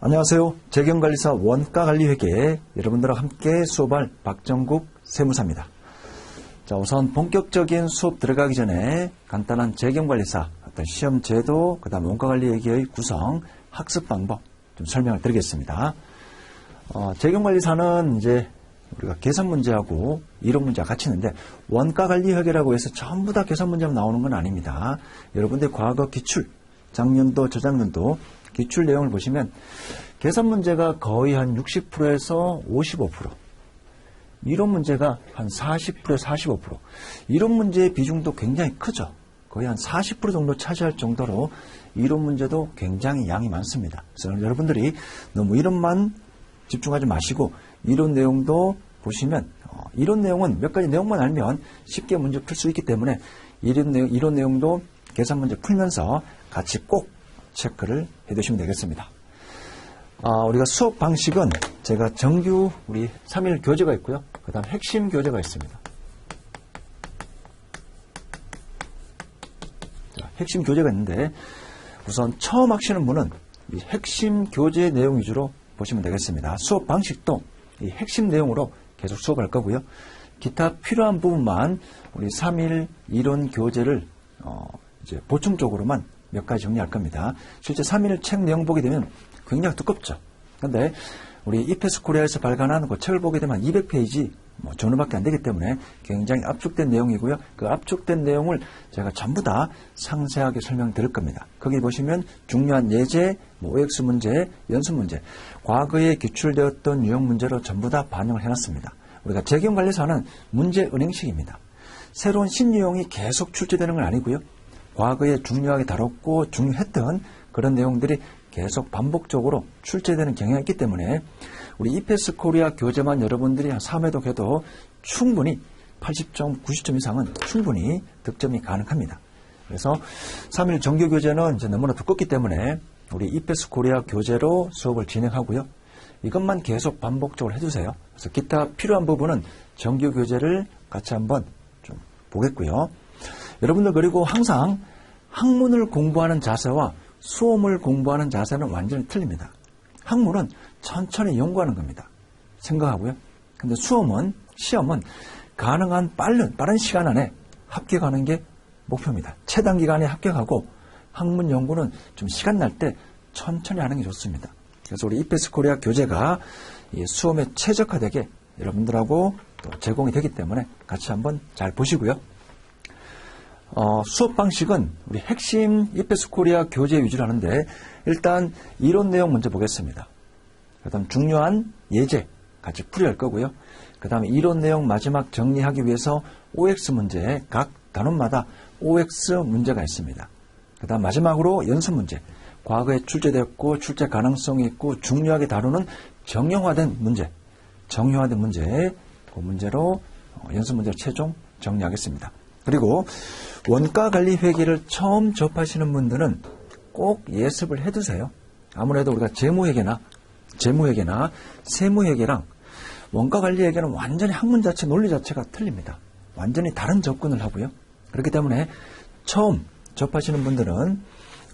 안녕하세요. 재경관리사 원가관리회계 여러분들과 함께 수업할 박정국 세무사입니다. 자, 우선 본격적인 수업 들어가기 전에 간단한 재경관리사 어떤 시험 제도, 그 다음 원가관리회계의 구성, 학습 방법 좀 설명을 드리겠습니다. 재경관리사는 이제 우리가 계산 문제하고 이론 문제가 같이 있는데 원가관리회계라고 해서 전부 다 계산 문제만 나오는 건 아닙니다. 여러분들 과거 기출, 작년도, 저작년도 기출 내용을 보시면 계산 문제가 거의 한 60%에서 55%, 이론 문제가 한 40%에서 45%, 이론 문제의 비중도 굉장히 크죠. 거의 한 40% 정도 차지할 정도로 이론 문제도 굉장히 양이 많습니다. 그래서 여러분들이 너무 이론만 집중하지 마시고 이론 내용도 보시면 이론 내용은 몇 가지 내용만 알면 쉽게 문제 풀 수 있기 때문에 이론 내용도 계산 문제 풀면서 같이 꼭 체크를 해두시면 되겠습니다. 우리가 수업 방식은 제가 정규 우리 3일 교재가 있고요. 그 다음 핵심 교재가 있습니다. 자, 핵심 교재가 있는데 우선 처음 하시는 분은 이 핵심 교재 내용 위주로 보시면 되겠습니다. 수업 방식도 이 핵심 내용으로 계속 수업할 거고요. 기타 필요한 부분만 우리 3일 이론 교재를 이제 보충적으로만 몇 가지 정리할 겁니다. 실제 3일 책 내용 보게 되면 굉장히 두껍죠. 그런데 우리 이페스 코리아에서 발간한 그 책을 보게 되면 200페이지 전후밖에 안 되기 때문에 굉장히 압축된 내용이고요. 그 압축된 내용을 제가 전부 다 상세하게 설명드릴 겁니다. 거기 보시면 중요한 예제, OX 문제, 연습 문제, 과거에 기출되었던 유형 문제로 전부 다 반영을 해놨습니다. 우리가 재경관리사는 문제 은행식입니다. 새로운 신유형이 계속 출제되는 건 아니고요. 과거에 중요하게 다뤘고 중요했던 그런 내용들이 계속 반복적으로 출제되는 경향이 있기 때문에 우리 이페스 코리아 교재만 여러분들이 한 3회독 해도 충분히 80점, 90점 이상은 충분히 득점이 가능합니다. 그래서 3일 정규 교재는 이제 너무나 두껍기 때문에 우리 이페스 코리아 교재로 수업을 진행하고요. 이것만 계속 반복적으로 해주세요. 그래서 기타 필요한 부분은 정규 교재를 같이 한번 좀 보겠고요. 여러분들 그리고 항상 학문을 공부하는 자세와 수험을 공부하는 자세는 완전히 틀립니다. 학문은 천천히 연구하는 겁니다. 생각하고요. 근데 시험은 가능한 빠른 시간 안에 합격하는 게 목표입니다. 최단 기간에 합격하고 학문 연구는 좀 시간 날 때 천천히 하는 게 좋습니다. 그래서 우리 이페스 코리아 교재가 이 수험에 최적화되게 여러분들하고 또 제공이 되기 때문에 같이 한번 잘 보시고요. 수업 방식은 우리 핵심 이페스 코리아 교재 위주로 하는데 일단 이론 내용 먼저 보겠습니다. 그 다음 중요한 예제 같이 풀이할 거고요. 그 다음에 이론 내용 마지막 정리하기 위해서 OX 문제, 각 단원마다 OX 문제가 있습니다. 그 다음 마지막으로 연습 문제, 과거에 출제되었고 출제 가능성이 있고 중요하게 다루는 정형화된 문제, 그 문제로 연습 문제를 최종 정리하겠습니다. 그리고 원가관리회계를 처음 접하시는 분들은 꼭 예습을 해두세요. 아무래도 우리가 재무회계나 세무회계랑 원가관리회계는 완전히 학문 자체, 논리 자체가 틀립니다. 완전히 다른 접근을 하고요. 그렇기 때문에 처음 접하시는 분들은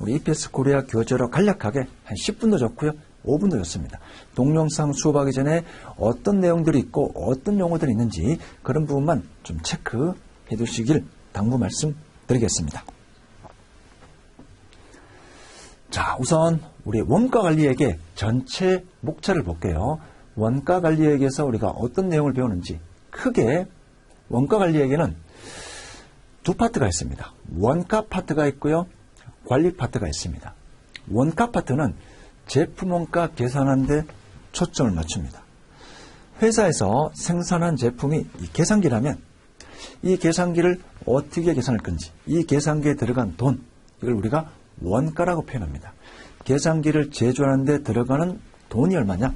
우리 이페스 코리아 교재로 간략하게 한 10분도 좋고요. 5분도 좋습니다. 동영상 수업하기 전에 어떤 내용들이 있고 어떤 용어들이 있는지 그런 부분만 좀 체크해 두시길 당부 말씀드리겠습니다. 자, 우선 우리 원가관리회계 전체 목차를 볼게요. 원가관리회계에서 우리가 어떤 내용을 배우는지 크게 원가관리회계는 두 파트가 있습니다. 원가 파트가 있고요. 관리 파트가 있습니다. 원가 파트는 제품 원가 계산하는 데 초점을 맞춥니다. 회사에서 생산한 제품이 이 계산기라면 이 계산기를 어떻게 계산할 건지, 이 계산기에 들어간 돈, 이걸 우리가 원가라고 표현합니다. 계산기를 제조하는 데 들어가는 돈이 얼마냐?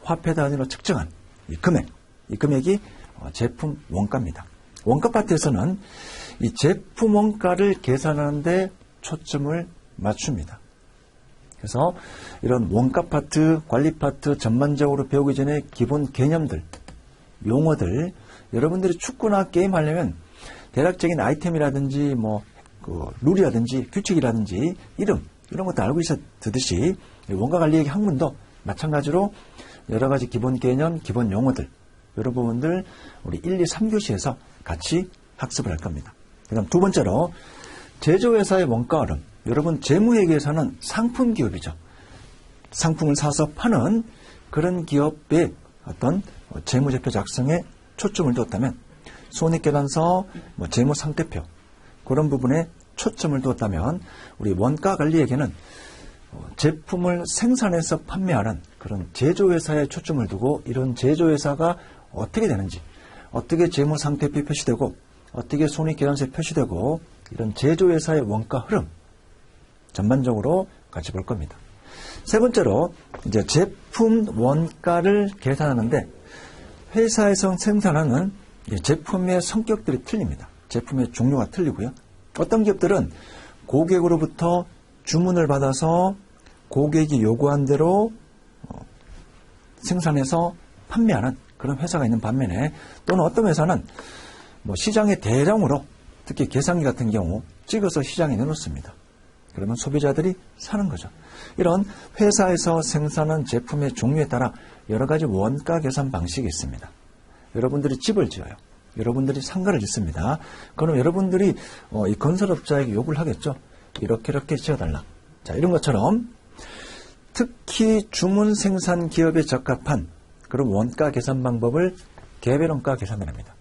화폐 단위로 측정한 이 금액이 제품 원가입니다. 원가 파트에서는 이 제품 원가를 계산하는 데 초점을 맞춥니다. 그래서 이런 원가 파트, 관리 파트 전반적으로 배우기 전에 기본 개념들, 용어들, 여러분들이 축구나 게임 하려면 대략적인 아이템이라든지 룰이라든지 규칙이라든지 이름 이런 것도 알고 있었듯이 원가관리액의 학문도 마찬가지로 여러 가지 기본 개념, 기본 용어들 이런 부분들 우리 1, 2, 3교시에서 같이 학습을 할 겁니다. 그 다음 두 번째로 제조회사의 원가 흐름. 여러분 재무회계에서는 상품 기업이죠. 상품을 사서 파는 그런 기업의 어떤 재무제표 작성에 초점을 두었다면 손익계산서, 재무상태표 그런 부분에 초점을 두었다면 우리 원가관리에게는 제품을 생산해서 판매하는 그런 제조회사에 초점을 두고 이런 제조회사가 어떻게 되는지 어떻게 재무상태표에 표시되고 어떻게 손익계산서에 표시되고 이런 제조회사의 원가 흐름 전반적으로 같이 볼 겁니다. 세 번째로 이제 제품 원가를 계산하는데 회사에서 생산하는 제품의 성격들이 틀립니다. 제품의 종류가 틀리고요. 어떤 기업들은 고객으로부터 주문을 받아서 고객이 요구한 대로 생산해서 판매하는 그런 회사가 있는 반면에 또는 어떤 회사는 시장에 대량으로 특히 계산기 같은 경우 찍어서 시장에 내놓습니다. 그러면 소비자들이 사는 거죠. 이런 회사에서 생산한 제품의 종류에 따라 여러 가지 원가 계산 방식이 있습니다. 여러분들이 집을 지어요. 여러분들이 상가를 짓습니다. 그럼 여러분들이 이 건설업자에게 요구를 하겠죠. 이렇게 지어달라. 자, 이런 것처럼 특히 주문 생산 기업에 적합한 그런 원가 계산 방법을 개별 원가 계산이랍니다.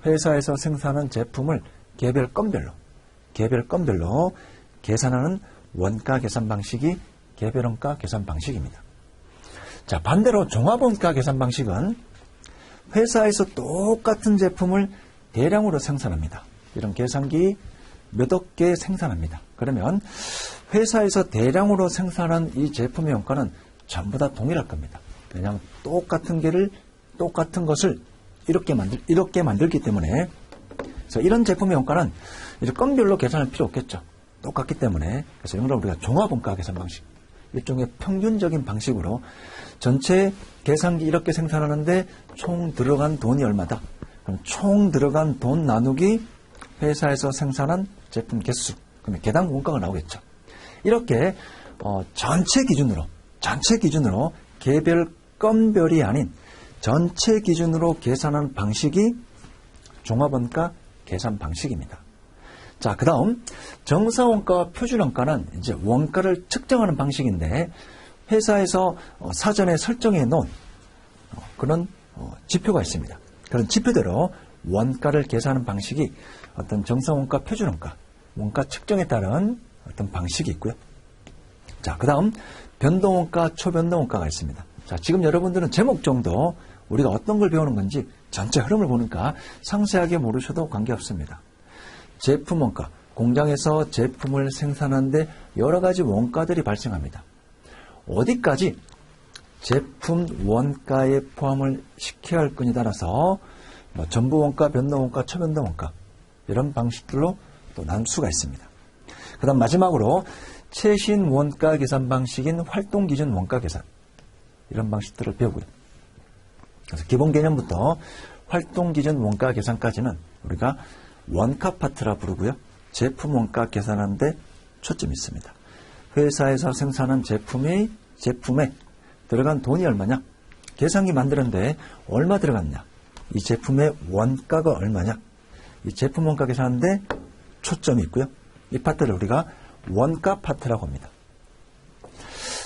회사에서 생산한 제품을 개별 건별로 계산하는 원가 계산 방식이 개별 원가 계산 방식입니다. 자, 반대로 종합 원가 계산 방식은 회사에서 똑같은 제품을 대량으로 생산합니다. 이런 계산기 몇억 개 생산합니다. 그러면 회사에서 대량으로 생산한 이 제품의 원가는 전부 다 동일할 겁니다. 왜냐하면 똑같은 것을 이렇게 만들기 때문에 그래서 이런 제품의 원가는 이제 건별로 계산할 필요 없겠죠. 똑같기 때문에 그래서 이런 걸 우리가 종합원가 계산 방식 일종의 평균적인 방식으로 전체 계산기 이렇게 생산하는데 총 들어간 돈이 얼마다. 그럼 총 들어간 돈 나누기 회사에서 생산한 제품 개수. 그러면 개당 원가가 나오겠죠. 이렇게 전체 기준으로 개별 건별이 아닌 전체 기준으로 계산하는 방식이 종합원가 계산 방식입니다. 자, 그 다음 정사원가와 표준원가는 이제 원가를 측정하는 방식인데 회사에서 사전에 설정해 놓은 그런 지표가 있습니다. 그런 지표대로 원가를 계산하는 방식이 어떤 정사원가, 표준원가, 원가 측정에 따른 어떤 방식이 있고요. 자, 그 다음 변동원가, 초변동원가가 있습니다. 자, 지금 여러분들은 제목 정도 우리가 어떤 걸 배우는 건지 전체 흐름을 보니까 상세하게 모르셔도 관계없습니다. 제품 원가, 공장에서 제품을 생산하는데 여러 가지 원가들이 발생합니다. 어디까지 제품 원가에 포함을 시켜야 할 건에 따라서 전부 원가, 변동 원가, 초변동 원가 이런 방식들로 또 나눌 수가 있습니다. 그 다음 마지막으로 최신 원가 계산 방식인 활동기준 원가 계산 이런 방식들을 배우고요. 그래서 기본 개념부터 활동기준 원가 계산까지는 우리가 원가 파트라 부르고요. 제품 원가 계산하는데 초점이 있습니다. 회사에서 생산한 제품에 들어간 돈이 얼마냐? 계산기 만드는데 얼마 들어갔냐? 이 제품의 원가가 얼마냐? 이 제품 원가 계산하는데 초점이 있고요. 이 파트를 우리가 원가 파트라고 합니다.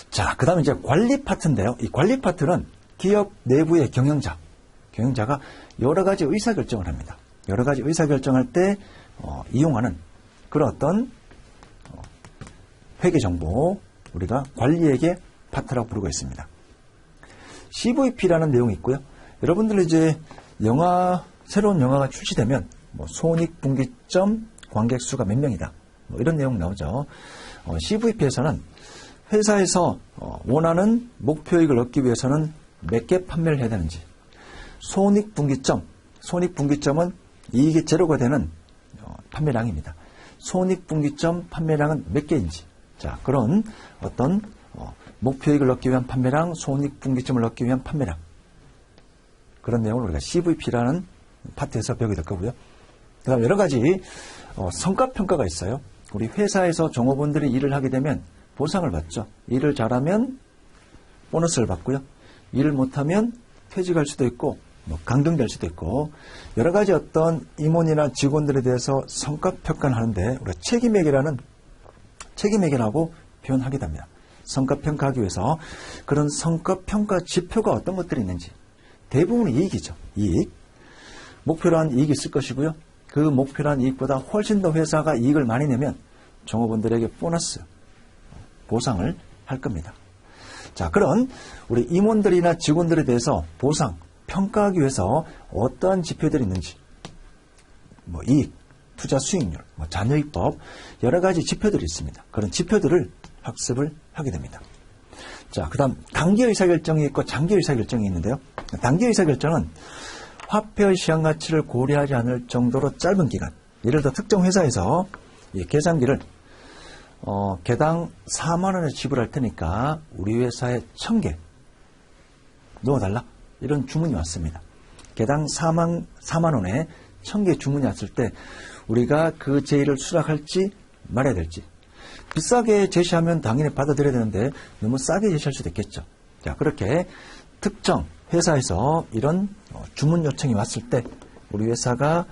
자, 그 다음에 이제 관리 파트인데요. 이 관리 파트는 기업 내부의 경영자가 여러 가지 의사결정을 합니다. 여러 가지 의사결정할 때 이용하는 그런 어떤 회계정보 우리가 관리에게 파트라고 부르고 있습니다. CVP라는 내용이 있고요. 여러분들 이제 새로운 영화가 출시되면 손익분기점 관객수가 몇 명이다. 이런 내용 나오죠. CVP에서는 회사에서 원하는 목표이익을 얻기 위해서는 몇 개 판매를 해야 되는지 손익분기점은 이익이 제로가 되는 판매량입니다. 손익분기점 판매량은 몇 개인지 자 그런 어떤 목표이익을 얻기 위한 판매량, 손익분기점을 얻기 위한 판매량 그런 내용을 우리가 CVP라는 파트에서 배우게 될 거고요. 그 다음 여러 가지 성과평가가 있어요. 우리 회사에서 종업원들이 일을 하게 되면 보상을 받죠. 일을 잘하면 보너스를 받고요. 일을 못하면 퇴직할 수도 있고 강등될 수도 있고 여러 가지 어떤 임원이나 직원들에 대해서 성과평가를 하는데 우리가 책임회계라고 표현하게 됩니다. 성과평가하기 위해서 그런 성과평가 지표가 어떤 것들이 있는지 대부분은 이익이죠. 이익. 목표란 이익이 있을 것이고요. 그 목표란 이익보다 훨씬 더 회사가 이익을 많이 내면 종업원들에게 보너스, 보상을 할 겁니다. 자, 그런 우리 임원들이나 직원들에 대해서 보상, 평가하기 위해서 어떠한 지표들이 있는지 이익, 투자 수익률, 자녀입법 여러 가지 지표들이 있습니다. 그런 지표들을 학습을 하게 됩니다. 자, 그 다음 단기 의사결정이 있고 장기 의사결정이 있는데요. 단기 의사결정은 화폐의 시장가치를 고려하지 않을 정도로 짧은 기간, 예를 들어 특정 회사에서 이 계산기를 개당 4만 원에 지불할 테니까 우리 회사에 1000개 넣어달라, 이런 주문이 왔습니다. 개당 4만 원에 1000개 주문이 왔을 때 우리가 그 제의를 수락할지 말아야 될지, 비싸게 제시하면 당연히 받아들여야 되는데 너무 싸게 제시할 수도 있겠죠. 자, 그렇게 특정 회사에서 이런 주문 요청이 왔을 때 우리 회사가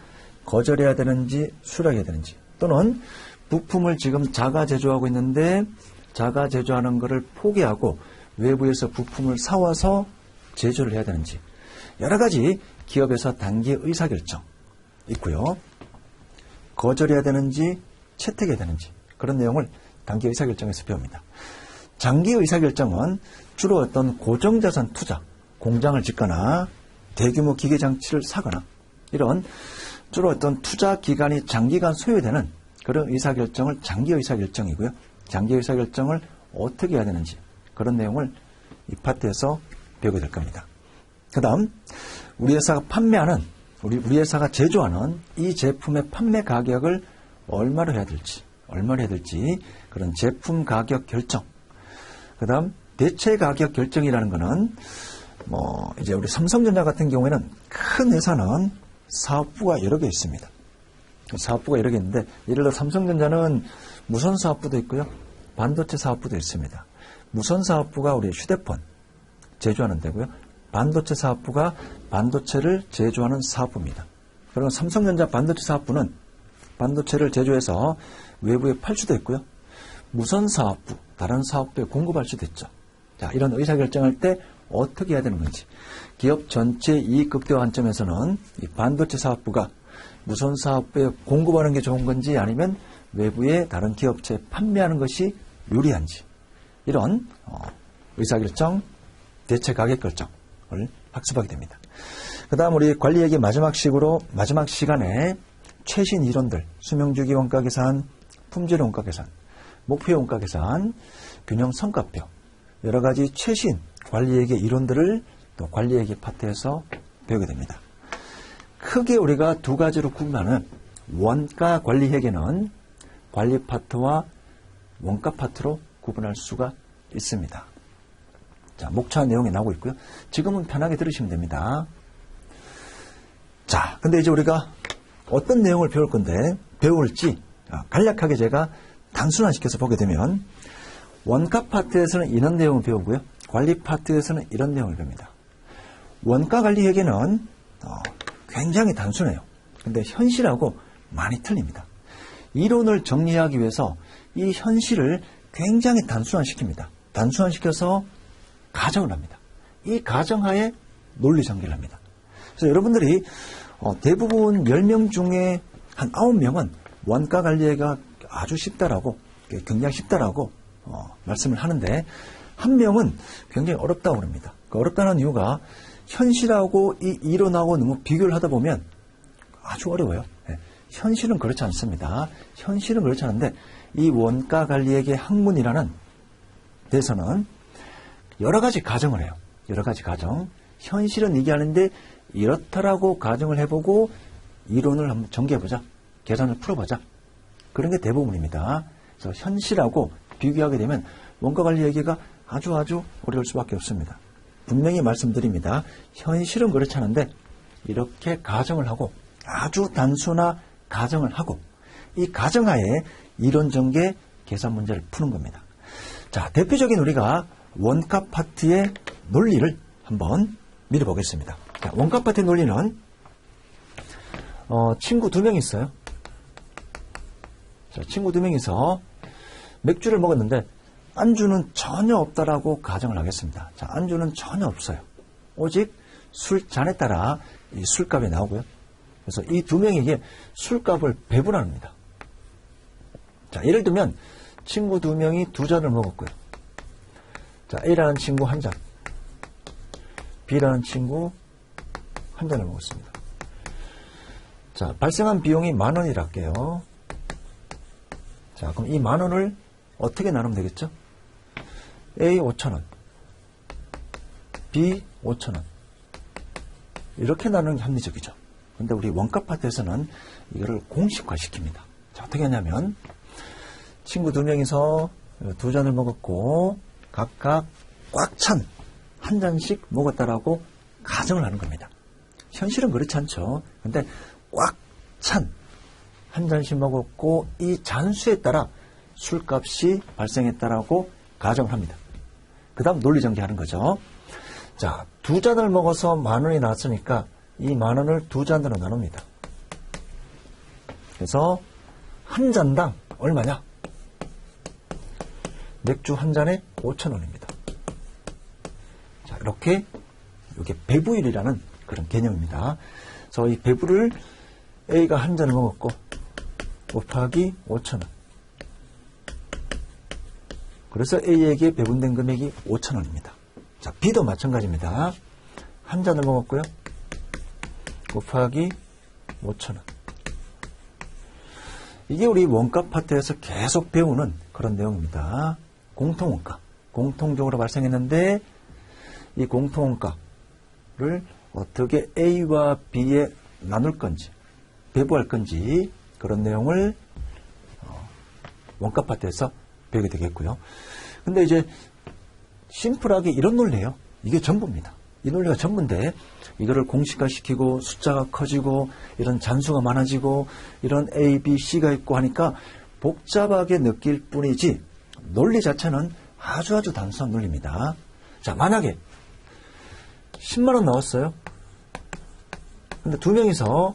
거절해야 되는지 수락해야 되는지, 또는 부품을 지금 자가 제조하고 있는데 자가 제조하는 것을 포기하고 외부에서 부품을 사와서 제조를 해야 되는지, 여러 가지 기업에서 단기 의사결정 있고요. 거절해야 되는지 채택해야 되는지, 그런 내용을 단기 의사결정에서 배웁니다. 장기 의사결정은 주로 어떤 고정자산 투자, 공장을 짓거나 대규모 기계장치를 사거나 이런 주로 어떤 투자 기간이 장기간 소요되는 그런 의사결정을 장기 의사결정이고요. 장기 의사결정을 어떻게 해야 되는지 그런 내용을 이 파트에서 배우게 될 겁니다. 그 다음 우리 회사가 판매하는, 우리 회사가 제조하는 이 제품의 판매 가격을 얼마로 해야 될지 그런 제품 가격 결정. 그 다음 대체 가격 결정이라는 것은 이제 우리 삼성전자 같은 경우에는 큰 회사는 사업부가 여러 개 있습니다. 사업부가 여러 개 있는데, 예를 들어 삼성전자는 무선 사업부도 있고요. 반도체 사업부도 있습니다. 무선 사업부가 우리 휴대폰 제조하는 데고요. 반도체 사업부가 반도체를 제조하는 사업부입니다. 그리고 삼성전자 반도체 사업부는 반도체를 제조해서 외부에 팔 수도 있고요. 무선 사업부, 다른 사업부에 공급할 수도 있죠. 자, 이런 의사결정할 때 어떻게 해야 되는 건지, 기업 전체 이익 극대화 관점에서는 이 반도체 사업부가 무선 사업부에 공급하는 게 좋은 건지 아니면 외부의 다른 기업체에 판매하는 것이 유리한지, 이런 의사결정, 대체 가격 결정을 학습하게 됩니다. 그 다음 우리 관리회계 마지막 시간에 최신 이론들, 수명주기 원가계산, 품질 원가계산, 목표 원가계산, 균형 성과표, 여러 가지 최신 관리회계 이론들을 또 관리회계 파트에서 배우게 됩니다. 크게 우리가 두 가지로 구분하는 원가 관리회계는 관리 파트와 원가 파트로 구분할 수가 있습니다. 자, 목차 내용이 나오고 있고요. 지금은 편하게 들으시면 됩니다. 자, 근데 이제 우리가 어떤 내용을 배울 건데, 배울지 간략하게 제가 단순화시켜서 보게 되면, 원가 파트에서는 이런 내용을 배우고요. 관리 파트에서는 이런 내용을 배웁니다. 원가 관리 회계는 굉장히 단순해요. 근데 현실하고 많이 틀립니다. 이론을 정리하기 위해서 이 현실을 굉장히 단순화시킵니다. 단순화시켜서 가정을 합니다. 이 가정하에 논리 전개를 합니다. 그래서 여러분들이 대부분 10명 중에 한 9명은 원가 관리회계가 아주 쉽다라고, 굉장히 쉽다라고 말씀을 하는데, 한 명은 굉장히 어렵다고 합니다. 그 어렵다는 이유가 현실하고 이 이론하고 너무 비교를 하다 보면 아주 어려워요. 현실은 그렇지 않습니다. 현실은 그렇지 않은데, 이 원가 관리회계 학문이라는 데서는 여러 가지 가정을 해요. 여러 가지 가정. 현실은 이게 하는데 이렇다라고 가정을 해보고 이론을 한번 전개해보자. 계산을 풀어보자. 그런 게 대부분입니다. 그래서 현실하고 비교하게 되면 원가 관리 회계가 아주 어려울 수밖에 없습니다. 분명히 말씀드립니다. 현실은 그렇지 않은데 이렇게 가정을 하고, 아주 단순한 가정을 하고, 이 가정하에 이론 전개 계산 문제를 푸는 겁니다. 자, 대표적인 우리가 원가 파트의 논리를 한번 밀어보겠습니다. 자, 원가 파트의 논리는 친구 2명이 있어요. 자, 친구 2명이서 맥주를 먹었는데 안주는 전혀 없다라고 가정을 하겠습니다. 자, 안주는 전혀 없어요. 오직 술잔에 따라 이 술값이 나오고요. 그래서 이 2명에게 술값을 배분합니다. 자, 예를 들면 친구 2명이 2잔을 먹었고요. 자, A라는 친구 1잔, B라는 친구 1잔을 먹었습니다. 자, 발생한 비용이 10,000원이라 할게요. 자, 그럼 이 10,000원을 어떻게 나누면 되겠죠? A 5,000원, B 5,000원. 이렇게 나누는 게 합리적이죠. 근데 우리 원가 파트에서는 이거를 공식화 시킵니다. 자, 어떻게 하냐면 친구 2명이서 2잔을 먹었고 각각 꽉 찬 한 잔씩 먹었다라고 가정을 하는 겁니다. 현실은 그렇지 않죠. 근데 꽉 찬 한 잔씩 먹었고 이 잔수에 따라 술값이 발생했다라고 가정을 합니다. 그 다음 논리 전개하는 거죠. 자, 2잔을 먹어서 10,000원이 나왔으니까 이 10,000원을 2잔으로 나눕니다. 그래서 한 잔당 얼마냐? 맥주 한 잔에 5,000원입니다. 자, 이렇게 이게 배부율이라는 그런 개념입니다. 그래서 이 배부를 A가 한 잔을 먹었고 곱하기 5,000원. 그래서 A에게 배분된 금액이 5,000원입니다. 자, B도 마찬가지입니다. 한 잔을 먹었고요. 곱하기 5,000원. 이게 우리 원가 파트에서 계속 배우는 그런 내용입니다. 공통원가. 공통적으로 발생했는데 이 공통원가를 어떻게 A와 B에 나눌 건지, 배부할 건지 그런 내용을 원가 파트에서 배우게 되겠고요. 근데 이제 심플하게 이런 논리예요. 이게 전부입니다. 이 논리가 전부인데 이거를 공식화시키고 숫자가 커지고 이런 잔수가 많아지고 이런 A, B, C가 있고 하니까 복잡하게 느낄 뿐이지 논리 자체는 아주 단순한 논리입니다. 자, 만약에 10만 원 나왔어요. 근데 2명이서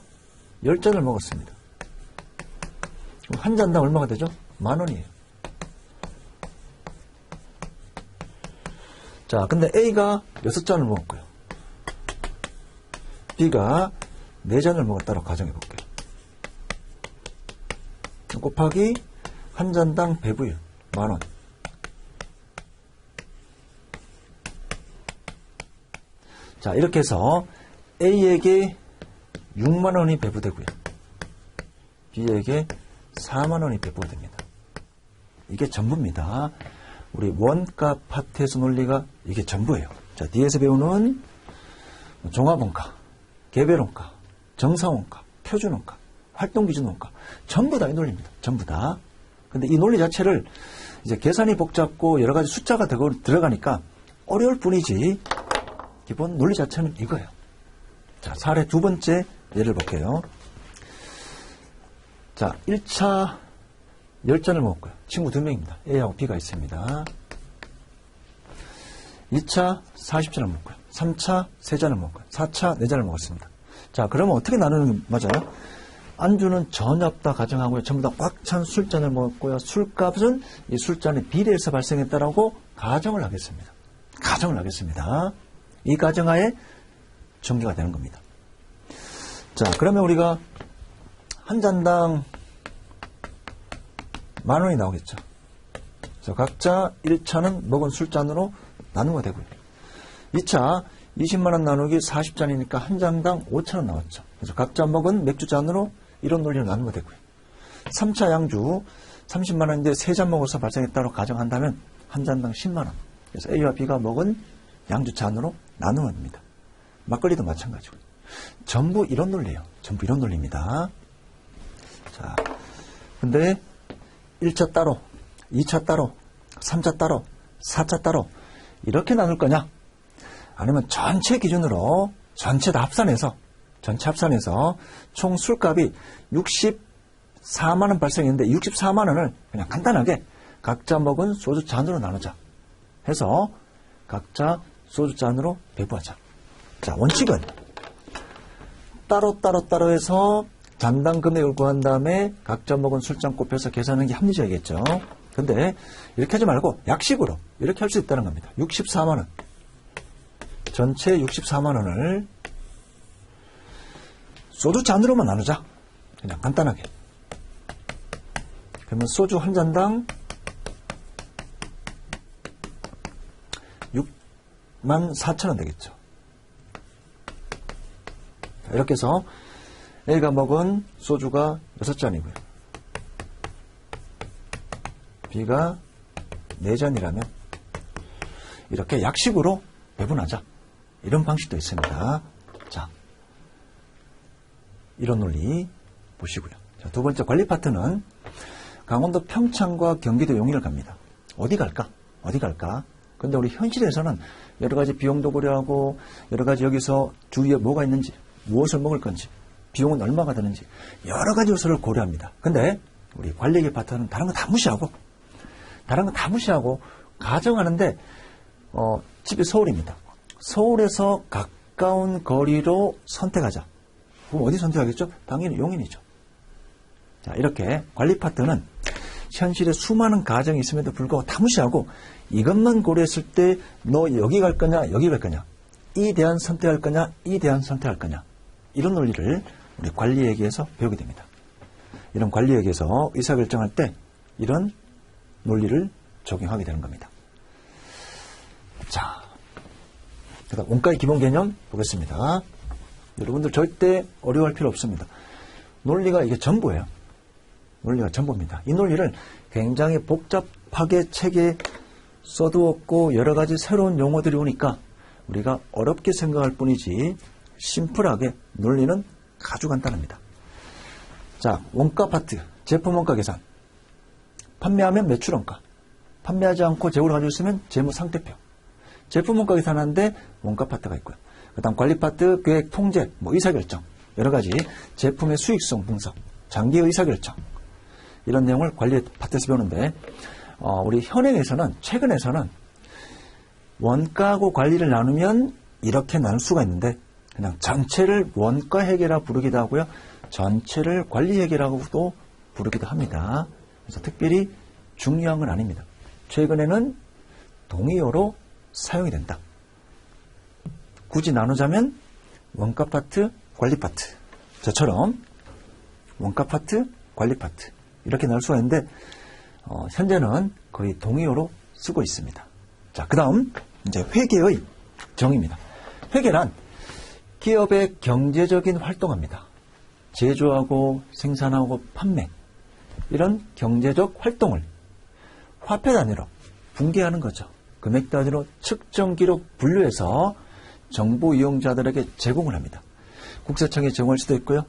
10잔을 먹었습니다. 한 잔당 얼마가 되죠? 10,000원이에요. 자, 근데 A가 6잔을 먹었고요. B가 4잔을 먹었다고 가정해 볼게요. 곱하기 한 잔당 배부율 10,000원. 자, 이렇게 해서 A에게 60,000원이 배부되고요. B에게 40,000원이 배부가 됩니다. 이게 전부입니다. 우리 원가 파트에서 논리가 이게 전부예요. 자, 뒤에서 배우는 종합원가, 개별원가, 정상원가, 표준원가, 활동기준원가 전부 다 이 논리입니다. 전부 다. 근데 이 논리 자체를 이제 계산이 복잡고 여러 가지 숫자가 들어가니까 어려울 뿐이지 기본 논리 자체는 이거예요. 자, 사례 2번째 예를 볼게요. 자, 1차 10잔을 먹었고요. 친구 2명입니다. A하고 B가 있습니다. 2차 40잔을 먹고요. 3차 3잔을 먹고요. 4차 4잔을 먹었습니다. 자, 그러면 어떻게 나누는 게 맞아요? 안주는 전혀 없다 가정하고요. 전부 다 꽉 찬 술잔을 먹었고요. 술값은 이 술잔의 비례해서 발생했다라고 가정을 하겠습니다. 가정을 하겠습니다. 이 가정하에 전개가 되는 겁니다. 자, 그러면 우리가 한 잔당 10,000원이 나오겠죠. 그래서 각자 1차는 먹은 술잔으로 나누면 되고요. 2차 20만원 나누기 40잔이니까 한 잔당 5,000원 나왔죠. 그래서 각자 먹은 맥주잔으로 이런 논리를 나누면 되고요. 3차 양주 30만원인데 3잔 먹어서 발생했다고 가정한다면 한 잔당 10만원. 그래서 A와 B가 먹은 양주잔으로 나누면 됩니다. 막걸리도 마찬가지고. 전부 이런 논리예요. 전부 이런 논리입니다. 자, 근데 1차 따로, 2차 따로, 3차 따로, 4차 따로 이렇게 나눌 거냐? 아니면 전체 기준으로 전체 다 합산해서 총 술값이 64만원 발생했는데 64만원을 그냥 간단하게 각자 먹은 소주 잔으로 나누자 해서 각자 소주 잔으로 배부하자. 자, 원칙은 따로 해서 잔당 금액을 구한 다음에 각자 먹은 술잔 곱해서 계산하는 게 합리적이겠죠. 근데 이렇게 하지 말고 약식으로 이렇게 할 수 있다는 겁니다. 64만 원. 전체 64만 원을 소주 잔으로만 나누자. 그냥 간단하게. 그러면 소주 한 잔당 64,000원 되겠죠. 이렇게 해서 A가 먹은 소주가 6잔이고요. B가 4잔이라면 이렇게 약식으로 배분하자. 이런 방식도 있습니다. 자, 이런 논리 보시고요. 자, 두 번째 관리 파트는 강원도 평창과 경기도 용인을 갑니다. 어디 갈까? 근데 우리 현실에서는 여러 가지 비용도 고려하고 여러 가지 여기서 주위에 뭐가 있는지, 무엇을 먹을 건지, 비용은 얼마가 드는지 여러 가지 요소를 고려합니다. 근데 우리 관리계 파트는 다른 거 다 무시하고 가정하는데 집이 서울입니다. 서울에서 가까운 거리로 선택하자. 그럼 어디 선택하겠죠? 당연히 용인이죠. 자, 이렇게 관리 파트는 현실에 수많은 가정이 있음에도 불구하고 다 무시하고 이것만 고려했을 때 너 여기 갈 거냐, 여기 갈 거냐, 이 대안 선택할 거냐, 이 대안 선택할 거냐, 이런 논리를 우리 관리회계에서 배우게 됩니다. 이런 관리회계에서 의사결정할 때 이런 논리를 적용하게 되는 겁니다. 자, 그다음 원가의 기본 개념 보겠습니다. 여러분들 절대 어려워할 필요 없습니다. 논리가 이게 전부예요. 논리가 전부입니다. 이 논리를 굉장히 복잡하게 책에 써두었고 여러 가지 새로운 용어들이 오니까 우리가 어렵게 생각할 뿐이지 심플하게 논리는 아주 간단합니다. 자, 원가 파트, 제품 원가 계산. 판매하면 매출 원가. 판매하지 않고 재고를 가지고 있으면 재무 상태표. 제품 원가 계산하는데 원가 파트가 있고요. 그 다음 관리 파트, 계획, 통제, 의사결정. 여러 가지 제품의 수익성 분석, 장기 의사결정. 이런 내용을 관리 파트에서 배우는데, 우리 현행에서는, 최근에서는 원가하고 관리를 나누면 이렇게 나눌 수가 있는데, 그냥 전체를 원가 회계라 부르기도 하고요. 전체를 관리 회계라고도 부르기도 합니다. 그래서 특별히 중요한 건 아닙니다. 최근에는 동의어로 사용이 된다. 굳이 나누자면 원가 파트, 관리 파트. 저처럼 원가 파트, 관리 파트. 이렇게 나눌 수가 있는데 현재는 거의 동의어로 쓰고 있습니다. 자, 그 다음 이제 회계의 정의입니다. 회계란 기업의 경제적인 활동입니다. 제조하고 생산하고 판매 이런 경제적 활동을 화폐 단위로 분개하는 거죠. 금액 단위로 측정 기록 분류해서 정보 이용자들에게 제공을 합니다. 국세청에 제공할 수도 있고요.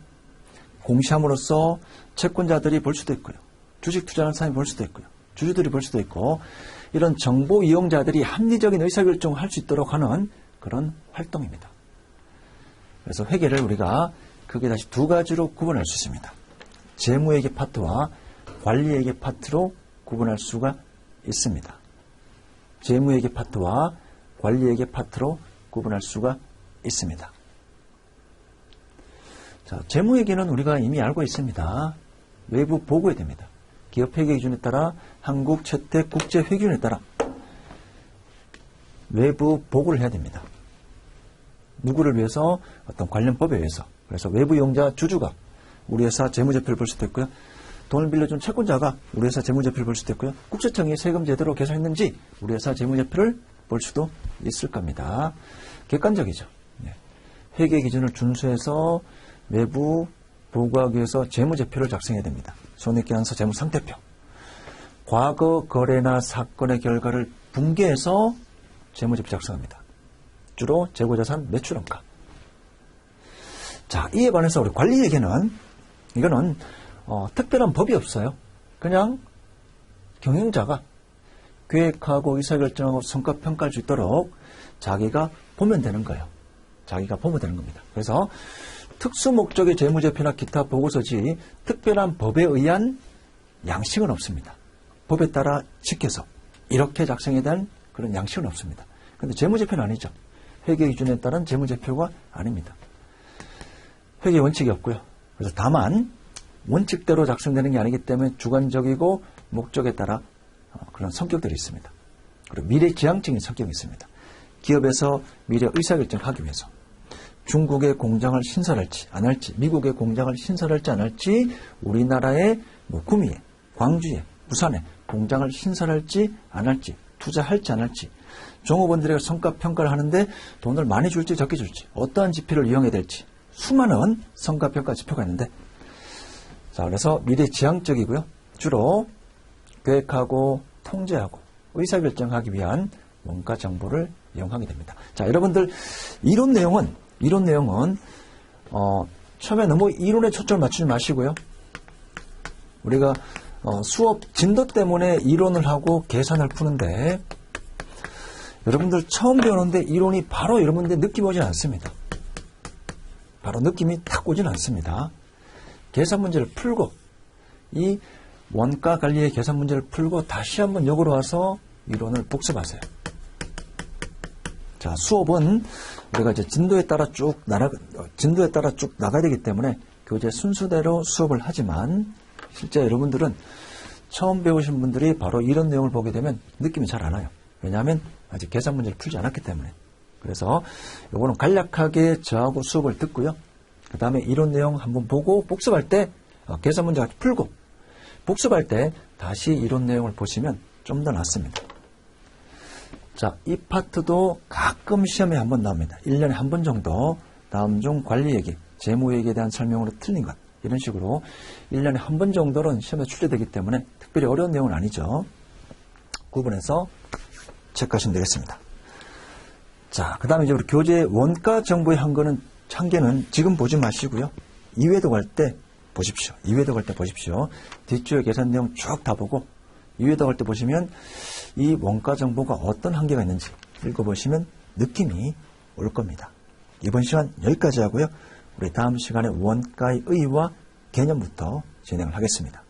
공시함으로써 채권자들이 볼 수도 있고요. 주식 투자하는 사람이 볼 수도 있고요. 주주들이 볼 수도 있고 이런 정보 이용자들이 합리적인 의사결정을 할 수 있도록 하는 그런 활동입니다. 그래서 회계를 우리가 크게 다시 두 가지로 구분할 수 있습니다. 재무회계 파트와 관리회계 파트로 구분할 수가 있습니다. 재무회계 파트와 관리회계 파트로 구분할 수가 있습니다. 자, 재무회계는 우리가 이미 알고 있습니다. 외부 보고해야 됩니다. 기업회계 기준에 따라 한국 채택 국제회계 기준에 따라 외부 보고를 해야 됩니다. 누구를 위해서? 어떤 관련 법에 의해서. 그래서 외부 이용자 주주가 우리 회사 재무제표를 볼 수도 있고요. 돈을 빌려준 채권자가 우리 회사 재무제표를 볼 수도 있고요. 국세청이 세금 제대로 계산했는지 우리 회사 재무제표를 볼 수도 있을 겁니다. 객관적이죠. 회계 기준을 준수해서 외부 보고하기 위해서 재무제표를 작성해야 됩니다. 손익계산서 재무상태표. 과거 거래나 사건의 결과를 분개해서 재무제표 작성합니다. 주로 재고자산 매출원가. 자, 이에 반해서 우리 관리회계는 이거는 특별한 법이 없어요. 그냥 경영자가 계획하고 의사결정하고 성과평가할 수 있도록 자기가 보면 되는 거예요. 자기가 보면 되는 겁니다. 그래서 특수목적의 재무제표나 기타 보고서지 특별한 법에 의한 양식은 없습니다. 법에 따라 지켜서 이렇게 작성해야 되는 그런 양식은 없습니다. 그런데 재무제표는 아니죠. 회계 기준에 따른 재무제표가 아닙니다. 회계 원칙이 없고요. 그래서 다만 원칙대로 작성되는 게 아니기 때문에 주관적이고 목적에 따라 그런 성격들이 있습니다. 그리고 미래지향적인 성격이 있습니다. 기업에서 미래 의사결정하기 위해서 중국의 공장을 신설할지 안 할지, 미국의 공장을 신설할지 안 할지, 우리나라의 구미에, 광주에, 부산에 공장을 신설할지 안 할지, 투자할지 안 할지, 종업원들에게 성과평가를 하는데 돈을 많이 줄지 적게 줄지, 어떠한 지표를 이용해야 될지 수많은 성과평가 지표가 있는데, 자, 그래서 미래지향적이고요. 주로 계획하고 통제하고 의사결정하기 위한 원가 정보를 이용하게 됩니다. 자, 여러분들 이론 내용은 처음에 너무 이론에 초점을 맞추지 마시고요. 우리가 수업 진도 때문에 이론을 하고 계산을 푸는데, 여러분들 처음 배우는데 이론이 바로 여러분들 느낌 오진 않습니다. 바로 느낌이 탁 오진 않습니다. 계산 문제를 풀고, 이 원가 관리의 계산 문제를 풀고 다시 한번 역으로 와서 이론을 복습하세요. 자, 수업은 우리가 이제 진도에 따라 쭉 나가야 되기 때문에 교재 순서대로 수업을 하지만, 실제 여러분들은 처음 배우신 분들이 바로 이런 내용을 보게 되면 느낌이 잘 안 와요. 왜냐하면 아직 계산 문제를 풀지 않았기 때문에. 그래서 이거는 간략하게 저하고 수업을 듣고요. 그 다음에 이론 내용 한번 보고 복습할 때 계산 문제 풀고 복습할 때 다시 이론 내용을 보시면 좀 더 낫습니다. 자, 이 파트도 가끔 시험에 한번 나옵니다. 1년에 한 번 정도 다음 중 관리회계, 재무회계에 대한 설명으로 틀린 것, 이런 식으로 1년에 한 번 정도는 시험에 출제되기 때문에 특별히 어려운 내용은 아니죠. 구분해서 체크하시면 되겠습니다. 자, 그 다음에 이제 우리 교재 원가 정보의 한계는 지금 보지 마시고요. 2회도 갈 때 보십시오. 2회도 갈 때 보십시오. 뒷주의 계산 내용 쭉 다 보고 2회도 갈 때 보시면 이 원가 정보가 어떤 한계가 있는지 읽어보시면 느낌이 올 겁니다. 이번 시간 여기까지 하고요. 우리 다음 시간에 원가의 의의와 개념부터 진행을 하겠습니다.